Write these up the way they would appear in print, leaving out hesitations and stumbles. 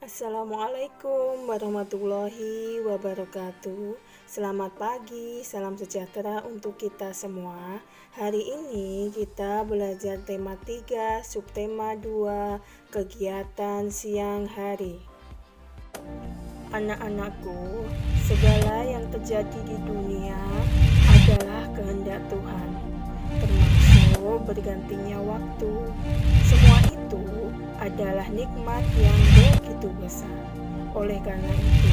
Assalamualaikum warahmatullahi wabarakatuh. Selamat pagi, salam sejahtera untuk kita semua. Hari ini kita belajar tema 3, subtema 2, kegiatan siang hari. Anak-anakku, segala yang terjadi di dunia adalah kehendak Tuhan, termasuk bergantinya waktu. Semua itu adalah nikmat yang begitu besar. Oleh karena itu,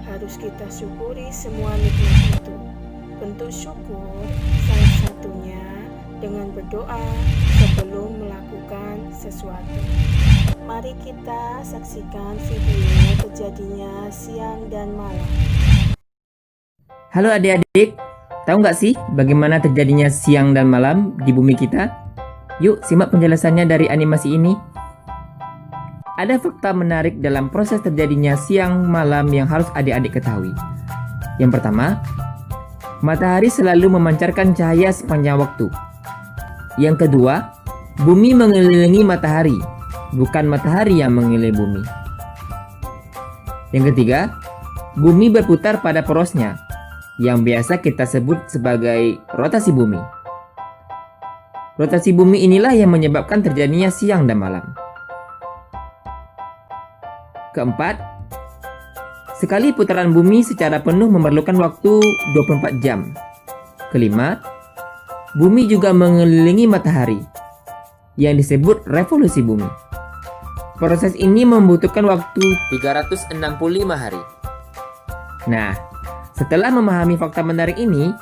harus kita syukuri semua nikmat itu. Bentuk syukur salah satunya dengan berdoa sebelum melakukan sesuatu. Mari kita saksikan video terjadinya siang dan malam. Halo adik-adik, tahu nggak sih bagaimana terjadinya siang dan malam di bumi kita? Yuk simak penjelasannya dari animasi ini. Ada fakta menarik dalam proses terjadinya siang malam yang harus adik-adik ketahui. Yang pertama, matahari selalu memancarkan cahaya sepanjang waktu. Yang kedua, bumi mengelilingi matahari, bukan matahari yang mengelilingi bumi. Yang ketiga, bumi berputar pada porosnya, yang biasa kita sebut sebagai rotasi bumi. Rotasi bumi inilah yang menyebabkan terjadinya siang dan malam. Keempat, sekali putaran bumi secara penuh memerlukan waktu 24 jam. Kelima, bumi juga mengelilingi matahari, yang disebut revolusi bumi. Proses ini membutuhkan waktu 365 hari. Nah, setelah memahami fakta menarik ini,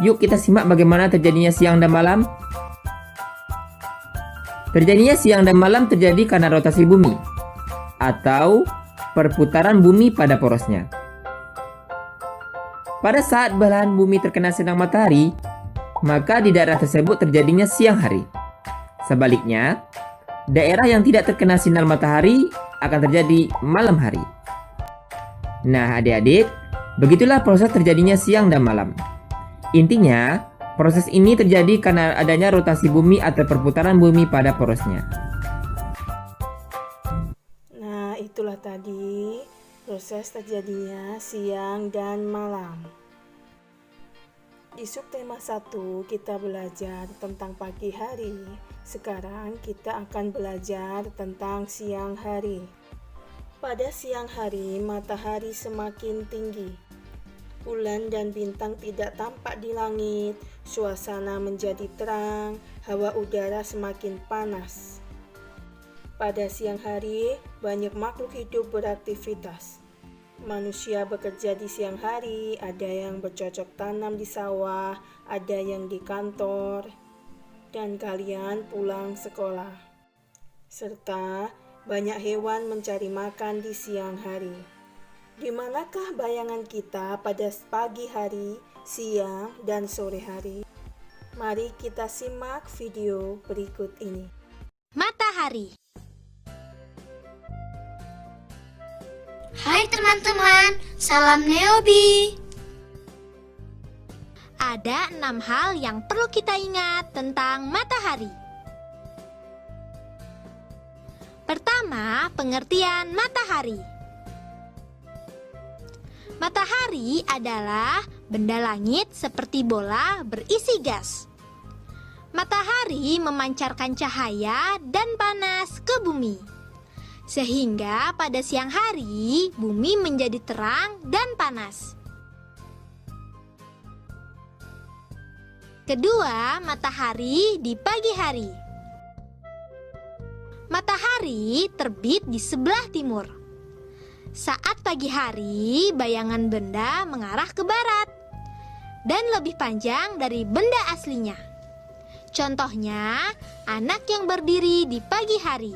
yuk kita simak bagaimana terjadinya siang dan malam. Terjadinya siang dan malam terjadi karena rotasi bumi, atau perputaran bumi pada porosnya. Pada saat belahan bumi terkena sinar matahari, maka di daerah tersebut terjadinya siang hari. Sebaliknya, daerah yang tidak terkena sinar matahari akan terjadi malam hari. Nah, adik-adik, begitulah proses terjadinya siang dan malam. Intinya, proses ini terjadi karena adanya rotasi bumi atau perputaran bumi pada porosnya. Nah, itulah tadi proses terjadinya siang dan malam. Di subtema 1 kita belajar tentang pagi hari. Sekarang kita akan belajar tentang siang hari. Pada siang hari, matahari semakin tinggi. Bulan dan bintang tidak tampak di langit, suasana menjadi terang, hawa udara semakin panas. Pada siang hari, banyak makhluk hidup beraktivitas. Manusia bekerja di siang hari, ada yang bercocok tanam di sawah, ada yang di kantor, dan kalian pulang sekolah. Serta banyak hewan mencari makan di siang hari. Di manakah bayangan kita pada pagi hari, siang, dan sore hari? Mari kita simak video berikut ini. Matahari. Hai teman-teman, salam Neobi. Ada 6 hal yang perlu kita ingat tentang matahari. Pertama, pengertian matahari. Matahari adalah benda langit seperti bola berisi gas. Matahari memancarkan cahaya dan panas ke bumi, sehingga pada siang hari bumi menjadi terang dan panas. Kedua, matahari di pagi hari. Matahari terbit di sebelah timur. Saat pagi hari, bayangan benda mengarah ke barat dan lebih panjang dari benda aslinya. Contohnya, anak yang berdiri di pagi hari.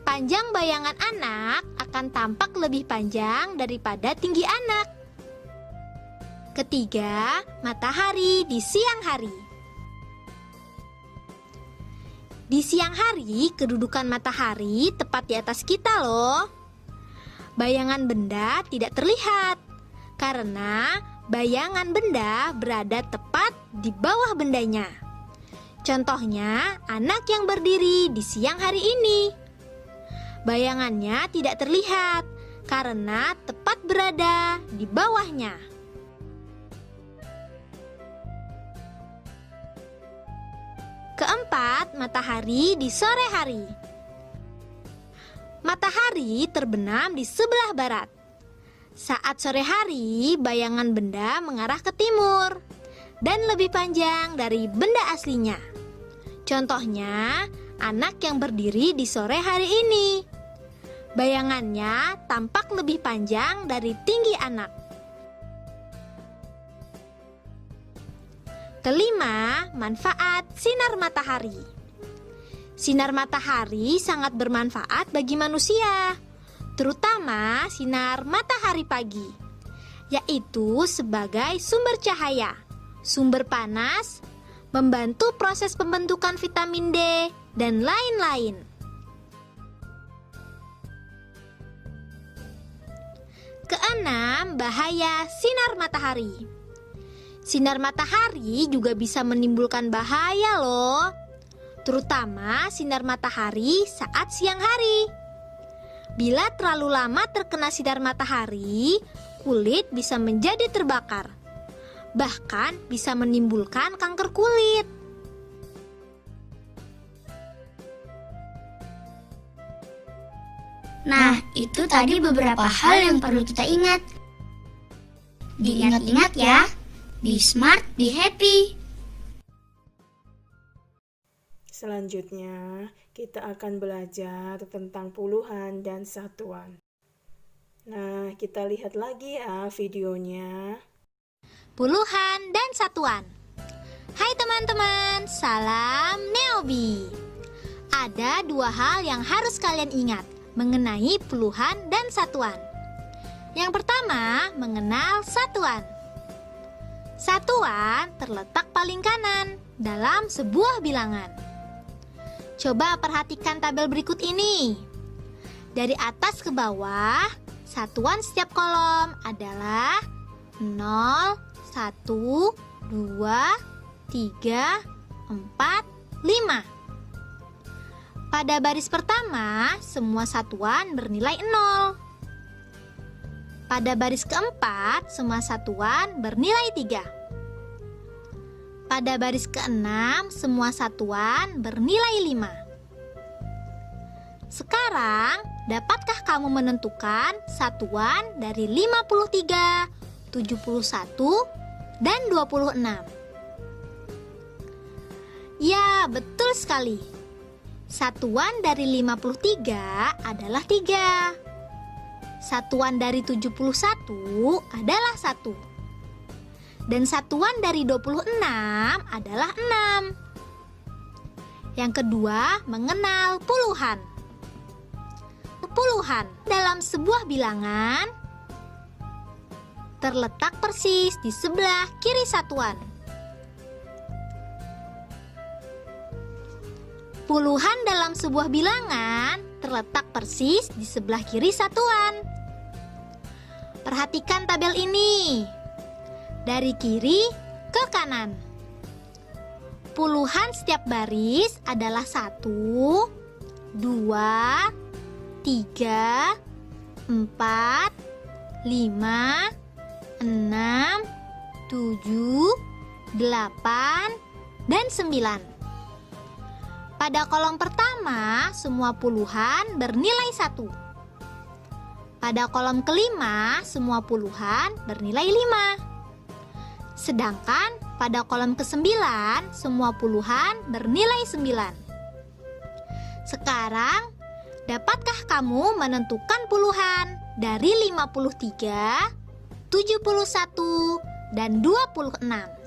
Panjang bayangan anak akan tampak lebih panjang daripada tinggi anak. Ketiga, matahari di siang hari. Di siang hari, kedudukan matahari tepat di atas kita loh. Bayangan benda tidak terlihat karena bayangan benda berada tepat di bawah bendanya. Contohnya, anak yang berdiri di siang hari ini. Bayangannya tidak terlihat karena tepat berada di bawahnya. Keempat, matahari di sore hari. Matahari terbenam di sebelah barat. Saat sore hari, bayangan benda mengarah ke timur dan lebih panjang dari benda aslinya. Contohnya, anak yang berdiri di sore hari ini. Bayangannya tampak lebih panjang dari tinggi anak. Kelima, manfaat sinar matahari. Sinar matahari sangat bermanfaat bagi manusia, terutama sinar matahari pagi, yaitu sebagai sumber cahaya, sumber panas, membantu proses pembentukan vitamin D, dan lain-lain. Keenam, bahaya sinar matahari. Sinar matahari juga bisa menimbulkan bahaya loh, terutama sinar matahari saat siang hari. Bila terlalu lama terkena sinar matahari, kulit bisa menjadi terbakar, bahkan bisa menimbulkan kanker kulit. Nah, itu tadi beberapa hal yang perlu kita ingat. Diingat-ingat ya. Be smart, be happy. Selanjutnya, kita akan belajar tentang puluhan dan satuan. Nah, kita lihat lagi ya videonya. Puluhan dan satuan. Hai teman-teman, salam Neobi. Ada dua hal yang harus kalian ingat mengenai puluhan dan satuan. Yang pertama, mengenal satuan. Satuan terletak paling kanan dalam sebuah bilangan. Coba perhatikan tabel berikut ini. Dari atas ke bawah, satuan setiap kolom adalah 0, 1, 2, 3, 4, 5. Pada baris pertama, semua satuan bernilai 0. Pada baris keempat, semua satuan bernilai 3. Pada baris keenam, semua satuan bernilai 5. Sekarang, dapatkah kamu menentukan satuan dari 53, 71, dan 26? Ya, betul sekali. Satuan dari 53 adalah 3. Satuan dari 71 adalah 1. Dan satuan dari 26 adalah 6. Yang kedua, mengenal puluhan. Puluhan dalam sebuah bilangan terletak persis di sebelah kiri satuan. Puluhan dalam sebuah bilangan terletak persis di sebelah kiri satuan. Perhatikan tabel ini. Dari kiri ke kanan. Puluhan setiap baris adalah 1, 2, 3, 4, 5, 6, 7, 8, dan 9. Pada kolom pertama, semua puluhan bernilai 1. Pada kolom kelima, semua puluhan bernilai 5. Sedangkan pada kolom ke-9, semua puluhan bernilai 9. Sekarang, dapatkah kamu menentukan puluhan dari 53, 71, dan 26?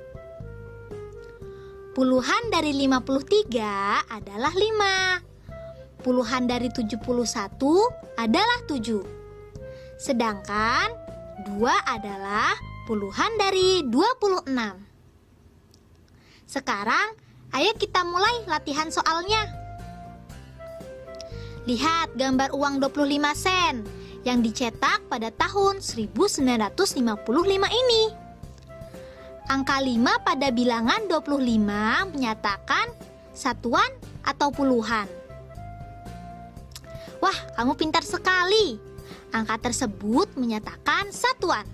Puluhan dari 53 adalah 5. Puluhan dari 71 adalah 7. Sedangkan 2 adalah puluhan dari 26. Sekarang, ayo kita mulai latihan soalnya. Lihat gambar uang 25 sen yang dicetak pada tahun 1955 ini. Angka 5 pada bilangan 25 menyatakan satuan atau puluhan. Wah, kamu pintar sekali. Angka tersebut menyatakan satuan.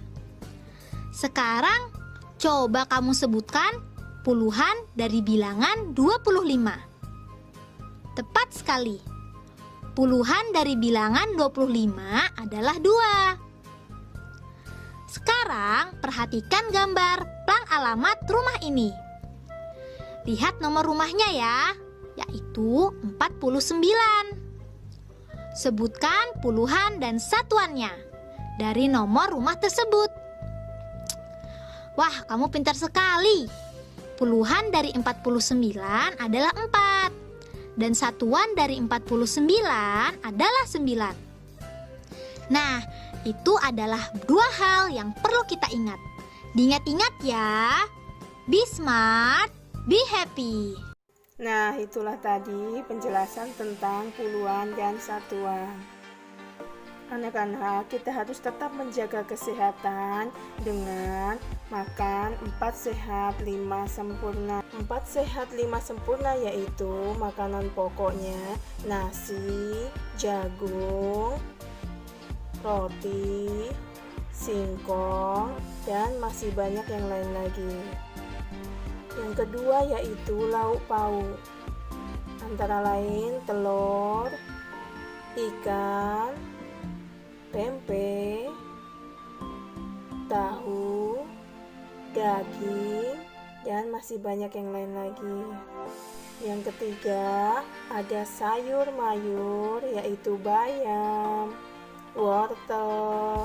Sekarang, coba kamu sebutkan puluhan dari bilangan 25. Tepat sekali. Puluhan dari bilangan 25 adalah 2. Sekarang, perhatikan gambar plang alamat rumah ini. Lihat nomor rumahnya ya, yaitu 49. Sebutkan puluhan dan satuannya dari nomor rumah tersebut. Wah, kamu pintar sekali. Puluhan dari 49 adalah 4. Dan satuan dari 49 adalah 9. Nah, itu adalah 2 hal yang perlu kita ingat. Diingat-ingat ya. Be smart, be happy. Nah, itulah tadi penjelasan tentang puluhan dan satuan. Anak-anak, kita harus tetap menjaga kesehatan dengan makan 4 sehat 5 sempurna. 4 sehat 5 sempurna yaitu makanan pokoknya nasi, jagung, roti, singkong, dan masih banyak yang lain lagi. Yang kedua yaitu lauk pauk, antara lain telur, ikan, tempe, tahu, daging, dan masih banyak yang lain lagi. Yang ketiga ada sayur mayur yaitu bayam, wortel,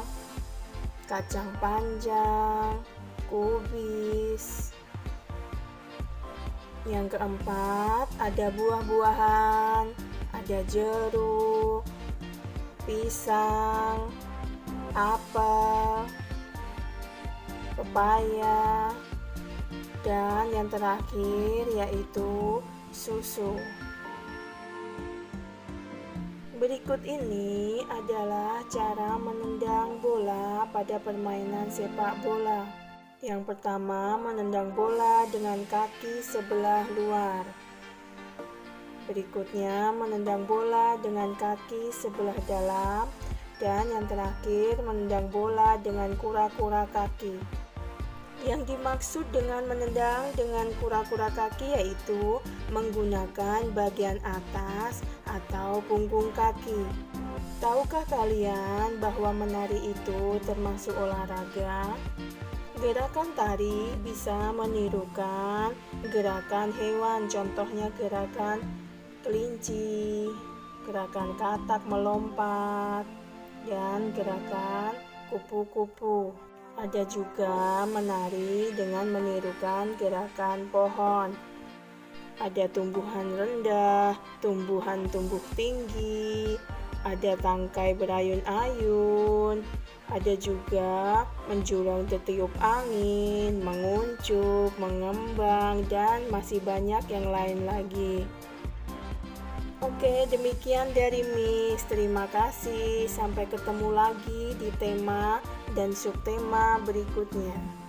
kacang panjang, kubis. Yang keempat ada buah-buahan, ada jeruk, pisang, apel, pepaya, dan yang terakhir yaitu susu. Berikut ini adalah cara menendang bola pada permainan sepak bola. Yang pertama, menendang bola dengan kaki sebelah luar. Berikutnya, menendang bola dengan kaki sebelah dalam. Dan yang terakhir, menendang bola dengan kura-kura kaki. Yang dimaksud dengan menendang dengan kura-kura kaki yaitu menggunakan bagian atas atau punggung kaki. Tahukah kalian bahwa menari itu termasuk olahraga? Gerakan tari bisa menirukan gerakan hewan, contohnya gerakan kelinci, gerakan katak melompat, dan gerakan kupu-kupu. Ada juga menari dengan menirukan gerakan pohon. Ada tumbuhan rendah, tumbuhan tumbuh tinggi, ada tangkai berayun-ayun, ada juga menjulang tertiup angin, menguncup, mengembang, dan masih banyak yang lain lagi. Oke, demikian dari Miss. Terima kasih. Sampai ketemu lagi di tema dan subtema berikutnya.